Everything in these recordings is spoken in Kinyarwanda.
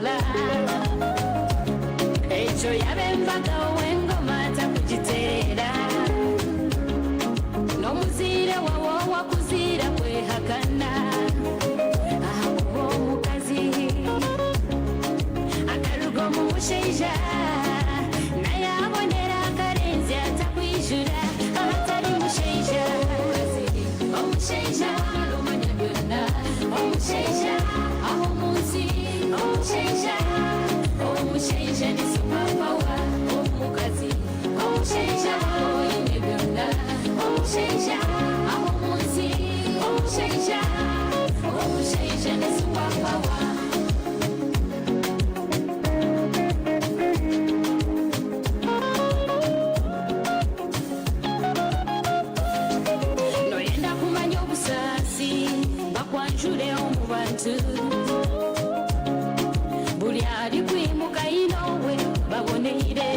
mpula ekyo yabembagawo engoma takugiteera n'omuziire wawo wakuziira kwehakana akuba omukazi akaluga mu mushaija naye abonera akarenzi atakwijura abatari mushaija omushaija omanya byonna omushaija aho munsi omushaija ni superpower omukazi omushaija oyine byonna omushaija aho munsi omushaija ni superpower. Noyenda kumanya obusaasi bakwanjule omu bantu buli ali kwimuka inowe baboneire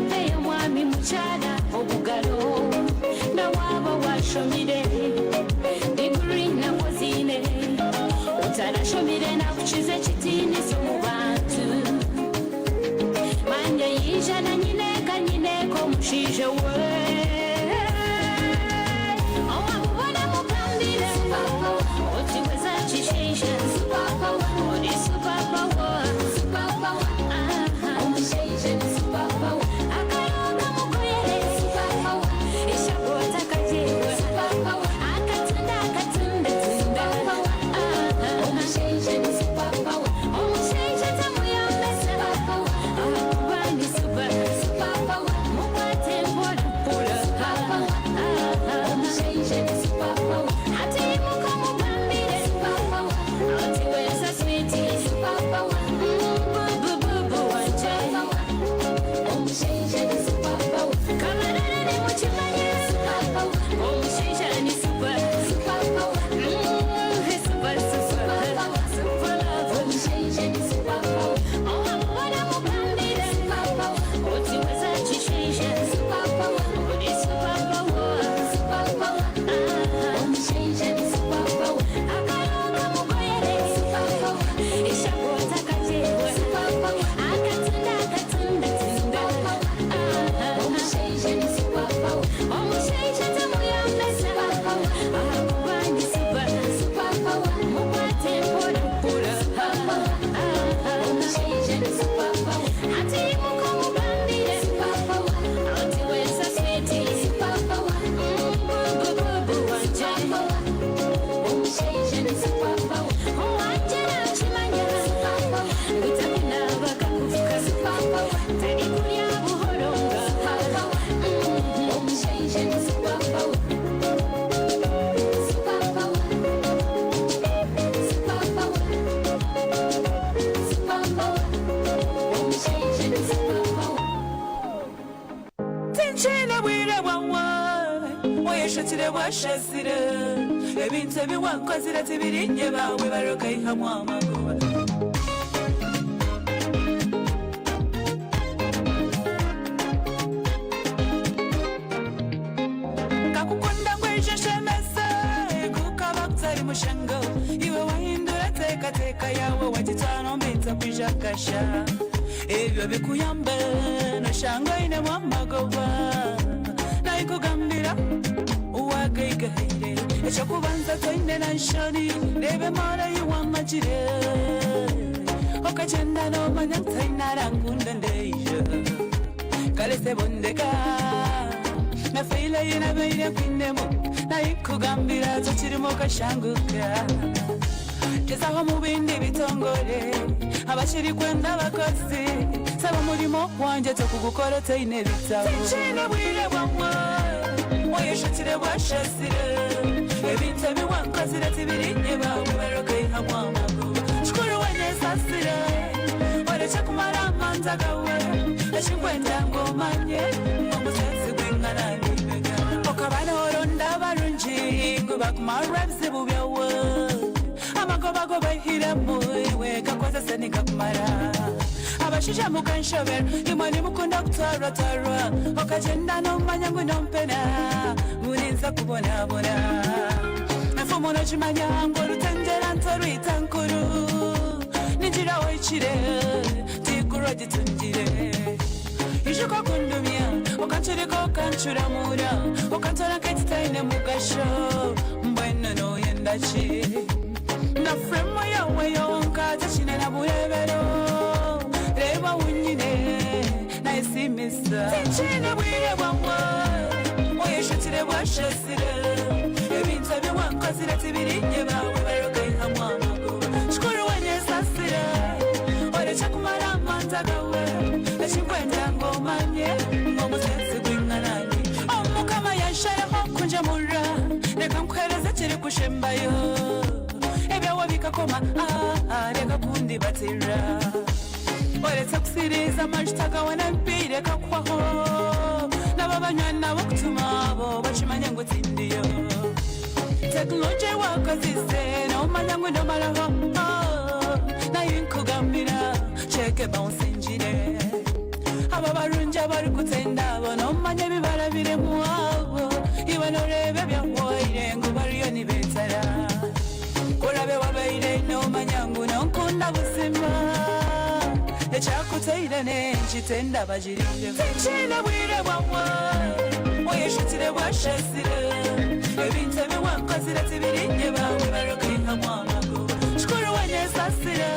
peya mwami mukyala obugalo nawaba washomire diguri nakozine utarashomire nakukiza ekitiiniso mu bantu manje yijana nyineko mushiije we owamubona mukambire otiweza kishisha ori superpower omushaija ni superpower akayoga mukoyere ishakota kajewe akatunda omushaija ni superpower omushaija tamuyambesa akuba ni superpower mukwate mpola omushaija ni superpower ati muka mugambire ati wesa switi bububu wanje omushaija ni superpower kamarara ni mukimanye omushaija ni superpower omushaija ni superpower owamubona mugambire oti weza kishisha ori superpower omushaija ni superpower akayoga mugoyere ishakota kajewe akatunda omushaija ni superpower omushaija tamuyambesa akuba ni superpower mukwate mpola omushaija ni superpower ati muka mugambire oti wesa switi bububu wanje omushaija ni superpower owanje nakimanya gutakunaba kakuvuka tari kulya buhoronga omushaija ni superpower omushaija ni superpower tinchine bwire bwawe wayeshakire bwashasire ebintu ebiwankozire tibirinye bawe barokayihamu amagoba kakukunda ngwejeshemese kukaba kutari mushango iwe wahindura tekateka yawe wagitano mbitsa kwijakasha ebyo bikuyambe noshango inemu amagoba nayikugambira uwagaigaire ekyokubanza toine na nshoni rebe mara yiwamagire okagenda nomanya ntainarangunda ndeija kalese bondeka nafeile yinabeire kwinemu nayikugambira tokirimo kashanguka gezaho mu bindi bitongore abakiri kwenda abakozi saba umurimo wanjye tukugukora toine bitabo tinchine bwire bwawe wayeshakire bwashasire ebintu ebiwankozire tibirinye bawe barokayihamu amagoba shukuru wanyesasire wareke kumara amanza gawe eshinkwenda ngomanye omusetsi gw'ingana n'ibega okabana oronda abarungi ngubakumarabzi bubyawe amagobagoba ihiramu iwe gakozese nikakumara abashija mukanshobera imani mukunda kutwarwatwarwa okagenda nomanya ngwinompena buninza kubonabona nafumo nokimanya ngo rutendera ntorwita nkuru gitungire ije kukundumya ukanchirika ukanchuramura ukantora nk'ekitaine mugasho mbwenu noyendachi na fremu yawe yonka takinena burebero reba wunyine nayisimisa tinkine bwire bwawe uyishutire bwashasire ebintu ebiwankozire tibirinye bawe barogayihamwe amaguru shukuru wenyesasire orecha kumara amanza gawe ekinkwenda ngomanye ng'omusensi gw'inganani omukama yanshayeho kunjamura reka nkwereze kiri kushembayo ebyawe bikakoma reka kundibatira oretse kusiriza amajuta gawe n'empire kakwaho nabo banywana bo kutuma abo bakimanye ngo utsindiyo tekinoloji wakozise nomanya ngo ndomaraho nayo nkugambira cheke bawusinjire aba barungi abari kutenda abo nomanya ebibara biri mu abo iwe norebe byawoire ngo bariyo nibetara kurabe wabaire nomanya ngo nonkunda buzima ekyakutaire nenkitenda bagirire tinkine bwire bwawe uyishutire bwashasire ebintu ebiwankozire tibirinye bawe barogayihamwe amaguru shukuru wenyesasire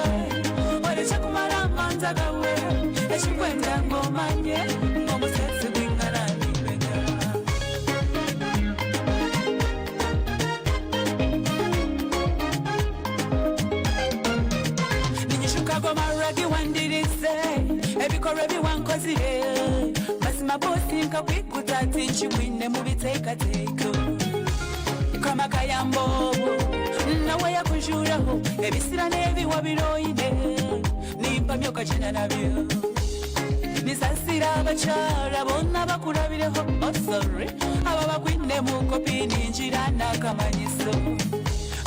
orecha kumara amanza gawe ekinkwenda ngomanye ng'omusensi gw'inganani bega ninyishukago maragi wandirize ebikorwa ebiwankozire mazima bosi nkakwikuta tinkiwine mu biteekateeko kamakayambobo nawe yakunjuraho ebisira n'ebiwa biroine nimpamya okakina nabyo nisasira abakyala bonna bakulabireho sorry aba bakwine mu kopi ninjira n'akamanyiso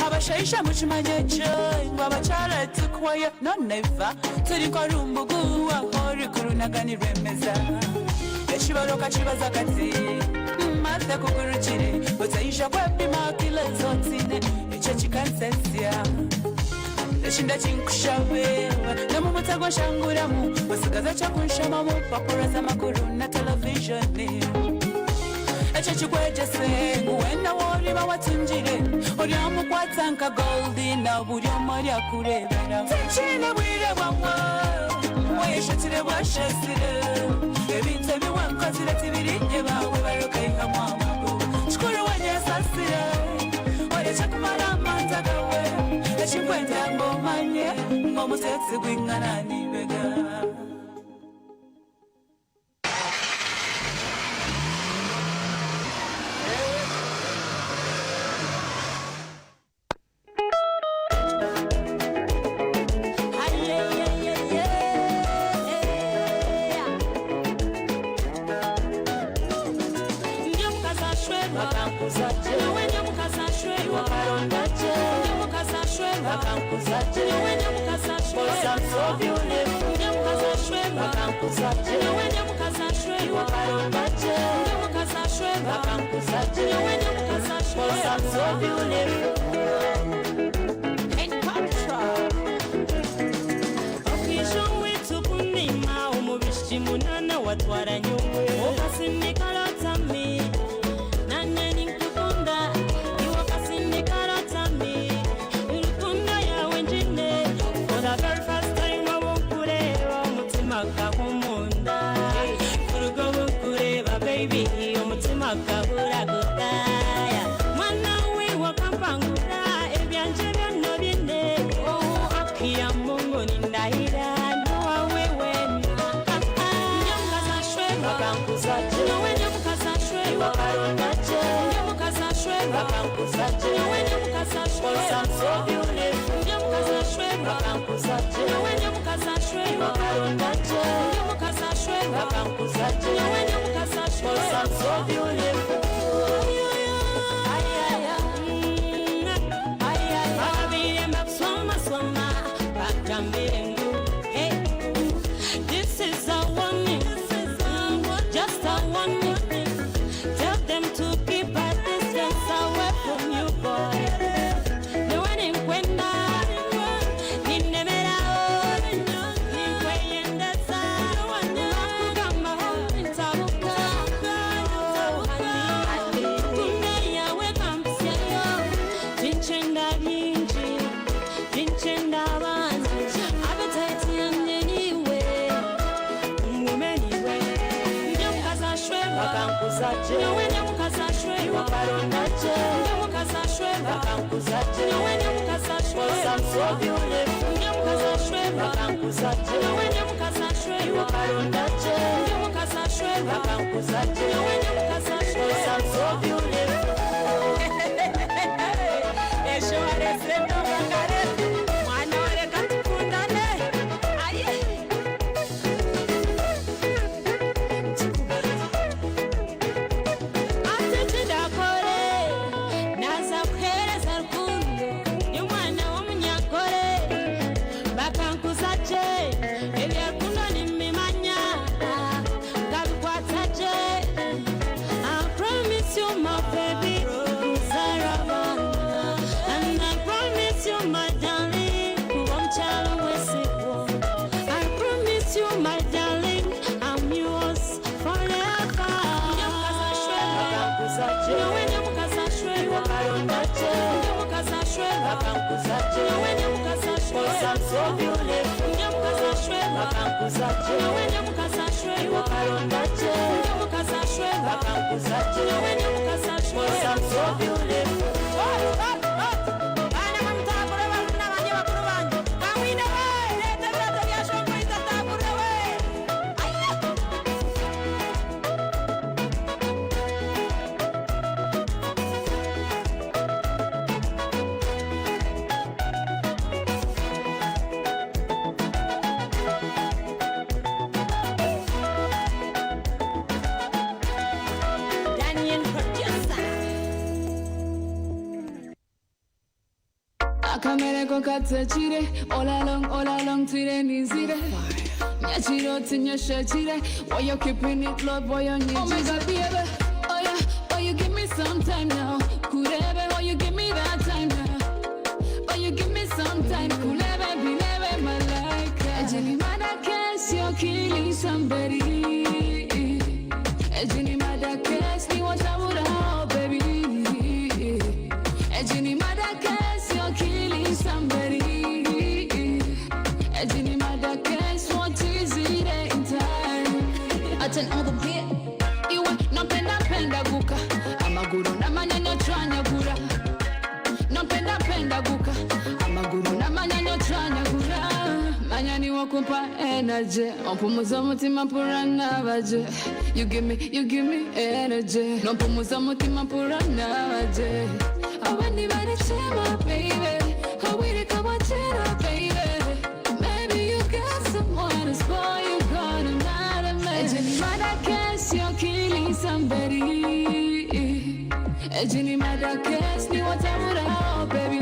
abashaisha mukimanye ekyo ngo abakyala tukwayo no never turi nkorumbugu ahori kurunaganirwa emeza ekibaloka kibaza kati maze kugurukire utayisha kwepima kile zotine ekyo kikansensya ekinda kinkushabewa namumutego nshanguramu basigaza kyakunshamamu papura z'amakuru na televisioni ekyo kikwegese nguwenda woriba watunjire oryamukwata nka goldi na buri omu aryakurebera tinkine bwire bwawe uyishutire bwashasire ebintu ebiwankozire tibirinye bawe barogayihamwe amaguru shukuru wenyesasire orecha kumara amanza gawe ekinkwenda ngomanye ng'omusensi gw'inganani bega munana watwara nyungwe okasinikalotami naneni nkukunda iwakasinikalotami urukundo yawe njine for the very first time wawunkureba umutima kahumunda kuruga wukureba baby umutima kabura gutaya mwana we wakampangura ebyanje byano bine akiya mungu nindahira This is a warning, just a warning. Tell them to keep a distance away from you, boy. No one in Kwenda, in the middle, in the bakankuzaje Nyowe nyamukazashwe iwakarondaje Nyamukazashwe bakankuzaje Nyowe nyamukazashwe I'm so beautiful Nyamukazashwe bakankuzaje Nyowe nyamukazashwe iwakarondaje Nyamukazashwe bakankuzaje Nyowe nyamukazashwe I'm so beautiful Esho arese no bakare Mwana wareka tukundane Aye I'm so beautiful bakankuzaje iwakarondaje bakankuzaje I'm so beautiful Akamereko katsechire all along tire nizire Nyachiro tinyeshechire why you keeping it low boy on you. Oh my god baby oh you give me some time now Kurebe oh you give me that time now Oh you give me some time Kurebe bilebe malaika Ejini mada case you're killing somebody Ejini mada case ni watabura oh baby Ejini mada case you're killing somebody Ejini mada case what is it in time Aten all the beat Iwe napenda guka Amaguru na manyanyo tranya gura Napenda guka Amaguru na manyanyo tranya gura Manyani wakumpa energy Ompumuza mutima purana baje You give me energy Nompumuza mutima purana baje I want you to share my baby I wait to watch it baby Maybe you got someone to spoil you got a mad at me Ejini mada case you're killing somebody Ejini mada case ni watamura oh baby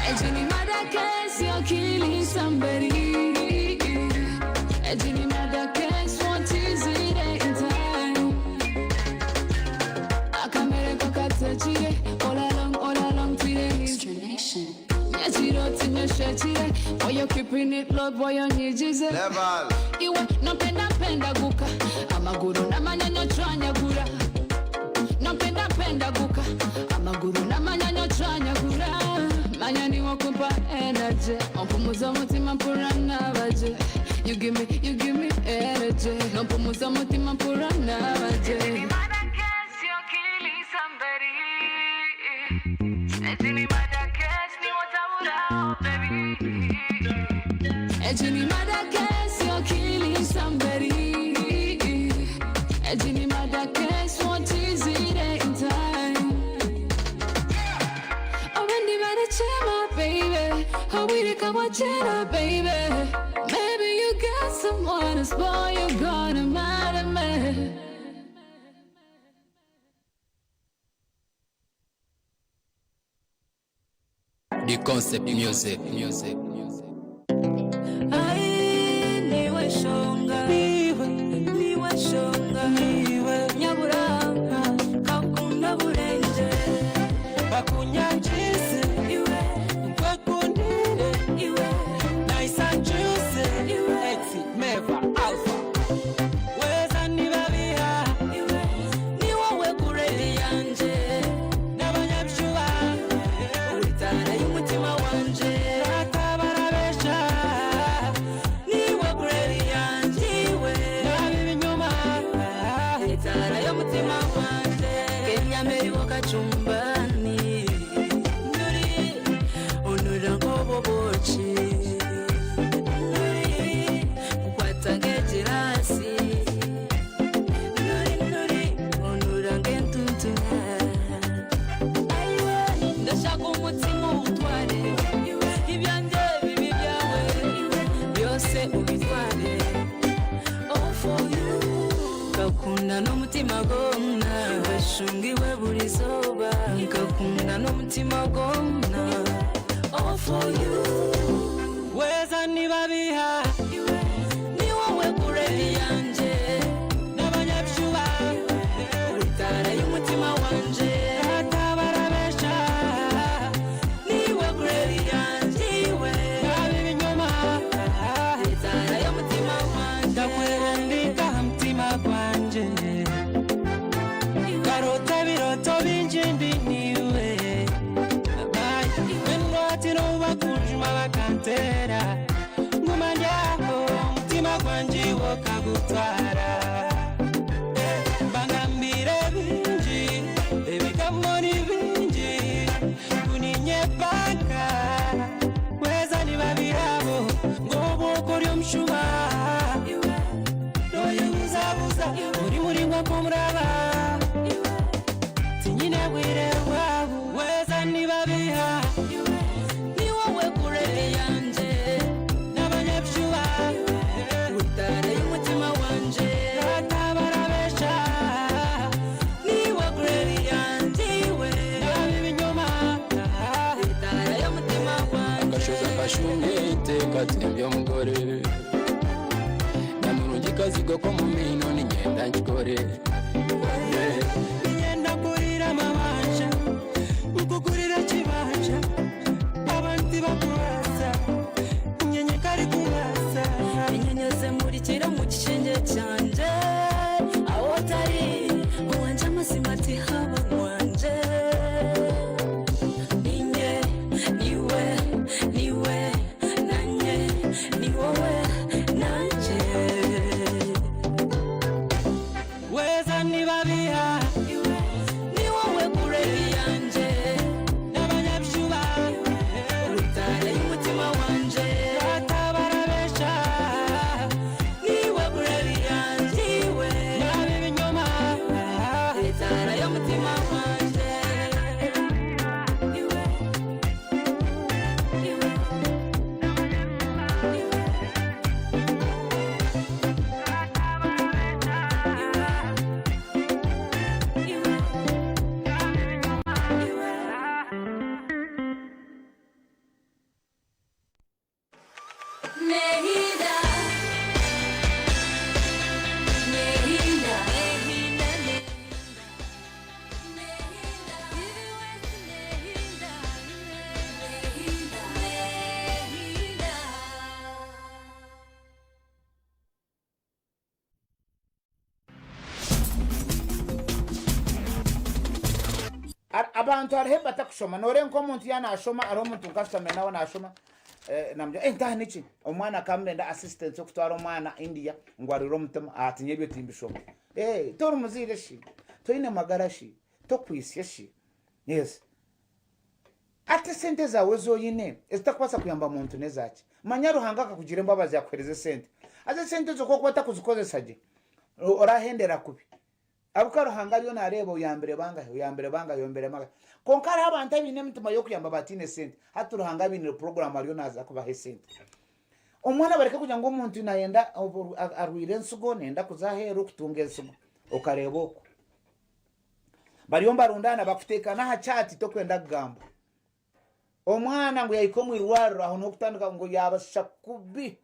Ejini mada case you're killing somebody Ejini mada case what is it in time Akamereko katsechire all along tire Nyachiro tinyeshechire why you keeping it low boy on jize Level Iwe napenda guka Amaguru na manyanyo tranya gura Napenda guka Amaguru na manyanyo tranya gura Manyani wakumpa energy Ompumuza mutima purana baje You give me energy Nompumuza mutima purana baje Ejini mada case you're killing somebody Ejini mada case ni watabura oh baby Ejini mada case you're killing somebody Ejini mada case what is it in time Oh when you better chill my baby Oh we to come watch it baby Maybe you got someone to spoil you got a mad at me The concept music. Ai niwe shonga Nyaburanga kakunda burenje bakunyanjise Iwe bakundire Iwe nice and juicy XZIT MEVA Alpha weza nibabiha Iwe ni wowe kuredi yanje n'abanyabishuba Uitara y'umutima wanje akaba n'umutima gonna weshungiwe buri zuba nkakunda n'umutima gonna all for you weza nibabiha ni wowe kuredi yanje n'abanyabishuba utara y'umutima wanje atabarabesha niwe kuredi yanje iwe abibinyoma utara y'umutima wanje ndakwirandika mutima kwanje karota biroto binjindi niwe wenwati n'ubakujuma bakantera ngumanyako mutima kwanje wokagutwara bangambire binji ebigamoni binji kuninyepaka weza nibabirabo ngobukuri omushuba noyubuzabuza muri mwako muraba tinyine bwire bwabu weza nibabiha ni wowe kuredi yanje n'abanyabishuba utara y'umutima wanje atabarabesha niwe kuredi yanje iwe abibinyoma utara y'umutima wanje agashoza kashungite katembye umugore namurungikazigo ko mu mino n'ingenda nkikore ngenda kurira amabanja nkukugurira kibanja abantu bakubaza inyenyeka ari kubaza inyenyeze murikira mu gishinge cyanje aho utari uwanje amazima ati haba wanje ninye niwe niwe nanye ni wowe nanje weza nibabiha ni wowe kuredi yanje n'abanyabishuba utara y'umutima wanje atabarabesha niwe kuredi yanje iwe abibinyoma utara y'umutima wanje iwe iwe Nehida Nehida abantu hariho batakushoma norenka omuntu yanashoma hariho omuntu nkashome nawe nashoma namja ntaha niki omwana akamurenda assistance okutwara omwana India ngwarira omutima ati nyebyo timbishoma tori muzire shi toine magara shi tokwisye shi yes ati sente zawe zoyine ezitakwasa kuyamba muntu nezaki manya ruhanga akakugira embabazi yakwereze sente aze sente zo koko batakuzikozesa gye orahendera kubi abuka ruhanga ryo nareba uyambere banga yombere maga konkara abantu abine mutima yo kuyamba batine sente hatu ruhanga bine program ryo naza kubahe sente omwana bareke kujya ngo umuntu nayenda arwire nsugo nenda kuzahera kutunga ensugo okareba oko bariyomba rundana bakutekana ha chat to kwenda kugamba omwana ngo yayikomwe irwaro aho no kutandika ngo yabasha kubi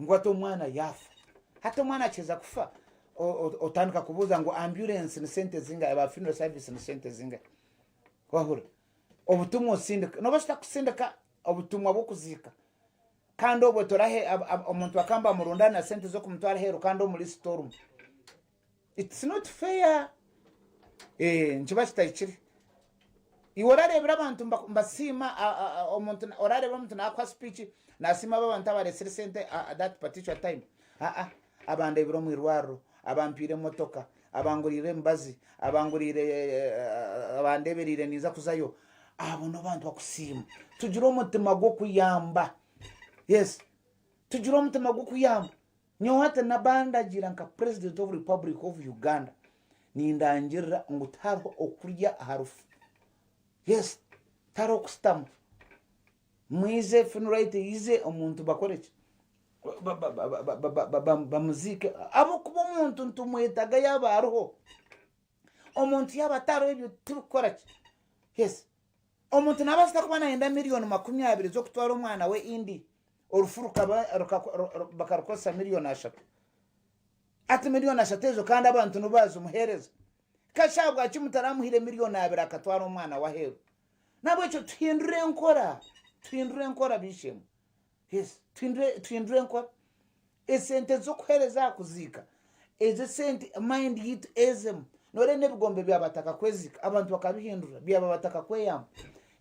ngo ato mwana yafa hata mwana acheza kufa otandika kubuza ngo ambulance ni sente zinga aba funeral service ni sente zinga wahura obutumwa sindika no bashaka kusindika obutumwa bokuzika kandi obwo torahe omuntu akamba murundana sente zo kumutwara hero kandi muri storm. It's not fair. Njibashitayikiri iworarebera abantu mbasima omuntu orarebera omuntu nakwa speech nasima abantu abaresire sente at that particular time abande biro mwirwaro abampire motoka abangurire mbazi abangurire abandeberire niza kuzayo abo no bantu bakusima tugira umutima gwo kuyamba. Yes, tugira umutima gwo kuyamba nyohata nabandagira nka president of Republic of Uganda nindangirira ngutaro okurya harufu. Yes, taro kustam mwize funeral ize omuntu bakoreche bamuzike abo kuba omuntu ntumwetaga yaba hariho omuntu yaba atariho ebyo tubikora ki yes omuntu naba sitakuba nayenda miliyoni 20 zo kutwara omwana we indi orufu bakarukosa miliyoni 3 ati miliyoni 3 ezo kandi abantu nubazi umuhereza kashabwa kimutaramuhire miliyoni 2 akatwara omwana wa heru nabo cyo tuhindure nkora bishemu yes tuhindure nkora esente zo kuhereza kuzika ezo sente mind yitu ezem nore nebigombe byabataka kwezika abantu bakabihindura byabataka kweyamba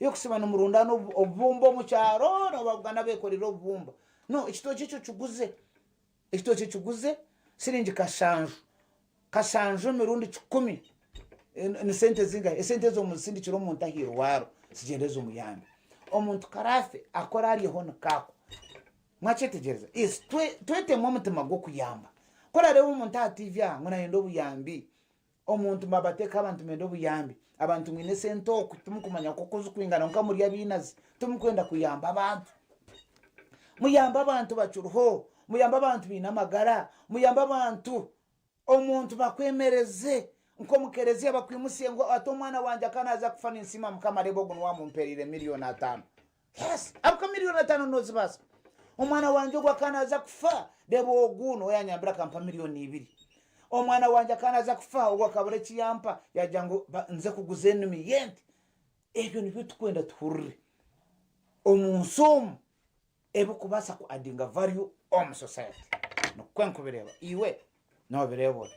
yo kusima n'umurundano obumbo mu cyaro nababwana bekorera obumba no ikitoki cyo chuguze siringi kashanjo mirundi 10 ni sente zinga esente zo musindi kiro muntu ahiro waro sigendezo muyambi omuntu karafe akora ariho nakako mwachetegereza is twete mutima go kuyamba kora rero umuntu ativya ngona yendo buyambi omuntu mabateka abantu mendo buyambi abantu mwine sento kutumukumanya kokozo kwingana nka muri yabinazi tumukwenda kuyamba abantu muyamba abantu bacuruho muyamba abantu binamagara muyamba abantu omuntu bakwemereze nko mukerezi bakwimusiye ngo atomwana wanje akanaza kufana insima mukamarebo guno wamumperire miliyoni 5 yes abka miliyoni 5 nozibasa omwana wanje gwa kanaza kufa debo guno yanyambira kampa miliyoni 2 omwana wanje kanaza kufa ogwa kabure kiyampa yajango nze kuguza enumi yente ebyo nibyo tukwenda tuhurire omunsomo ebo kubasa ku adinga value om society no kwenkubireba iwe no birebo